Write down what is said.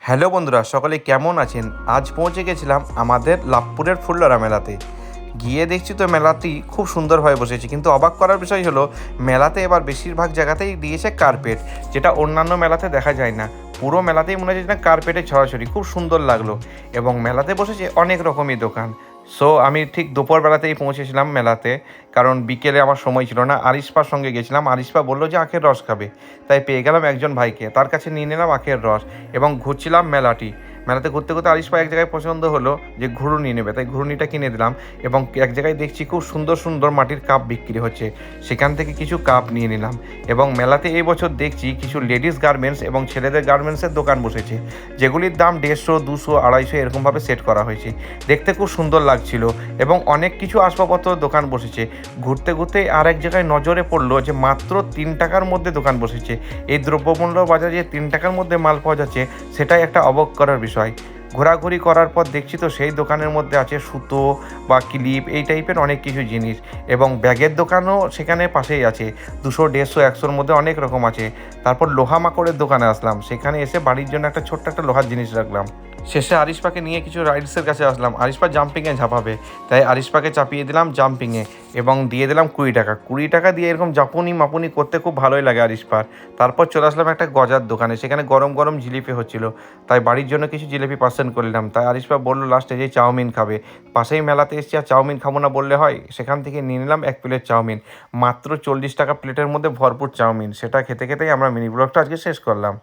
Hello বন্ধুরা, সকলে কেমন আছেন? আজ পৌঁছে গেছিলাম আমাদের লাভপুরের ফুল্লরা মেলাতে। গিয়ে দেখছি তো মেলাটি খুব সুন্দরভাবে বসেছে, কিন্তু অবাক করার বিষয় হলো মেলাতে এবার বেশিরভাগ জায়গাতেই দিয়েছে কার্পেট, যেটা অন্যান্য মেলাতে দেখা যায় না। পুরো মেলাতেই মনে হচ্ছে না কার্পেটে ছড়াছড়ি, খুব সুন্দর লাগলো। এবং মেলাতে বসেছে অনেক রকমই দোকান। সো আমি ঠিক দুপুরবেলাতেই পৌঁছেছিলাম মেলাতে, কারণ বিকেলে আমার সময় ছিল না। আরিশপার সঙ্গে গেছিলাম, আরিশপা বললো যে আখের রস খাবে, তাই পেয়ে গেলাম একজন ভাইকে, তার কাছে নিয়ে নিলাম আখের রস এবং ঘুরছিলাম মেলাতে ঘুরতে ঘুরতে আরিশপা এক জায়গায় পছন্দ হলো যে ঘুরুনি নেবে, তাই ঘুরুনিটা কিনে দিলাম। এবং এক জায়গায় দেখছি খুব সুন্দর সুন্দর মাটির কাপ বিক্রি হচ্ছে, সেখান থেকে কিছু কাপ নিয়ে নিলাম। এবং মেলাতে এই বছর দেখছি কিছু লেডিস গার্মেন্টস এবং ছেলেদের গার্মেন্টসের দোকান বসেছে, যেগুলির দাম 150, 200, 250 এরকমভাবে সেট করা হয়েছে। দেখতে খুব সুন্দর লাগছিল এবং অনেক কিছু আসবাবপত্র দোকান বসেছে। ঘুরতে ঘুরতে আর এক জায়গায় নজরে পড়লো যে মাত্র 3 টাকার মধ্যে দোকান বসেছে। এই দ্রব্যমূল্য বাজারে যে 3 টাকার মধ্যে মাল পাওয়া যাচ্ছে, সেটাই একটা অবাক করার বিষয়। ঘোরাঘুরি করার পর দেখছি তো সেই দোকানের মধ্যে আছে সুতো বা ক্লিপ, এই টাইপের অনেক কিছু জিনিস। এবং ব্যাগের দোকানও সেখানে পাশেই আছে, 200, 150, 100-র মধ্যে অনেক রকম আছে। তারপর লোহা মাকড়ের দোকানে আসলাম, সেখানে এসে বাড়ির জন্য একটা ছোট্ট একটা লোহার জিনিস রাখলাম। শেষে আরিশপাকে নিয়ে কিছু রাইডসের কাছে আসলাম। আরিশপা জাম্পিংয়ে ঝাঁপাবে, তাই আরিশপাকে চাপিয়ে দিলাম জাম্পিংয়ে এবং দিয়ে দিলাম 20 টাকা। 20 টাকা দিয়ে এরকম জাপুনি মাপুনি করতে খুব ভালোই লাগে আরিশপার। তারপর চলে আসলাম একটা গজার দোকানে, সেখানে গরম গরম জিলিপি হচ্ছিল, তাই বাড়ির জন্য কিছু জিলিপি পার্সেল করলাম। তাই আরিশপা বললো লাস্টে যে চাউমিন খাবে, পাশেই মেলাতে এসেছি আর চাউমিন খাবো না বললে হয়। সেখান থেকে নিয়ে নিলাম 1 প্লেট চাউমিন, মাত্র 40 টাকা প্লেটের মধ্যে ভরপুর চাউমিন। সেটা খেতে খেতেই আমরা মিনি ব্লগটা আজকে শেষ করলাম।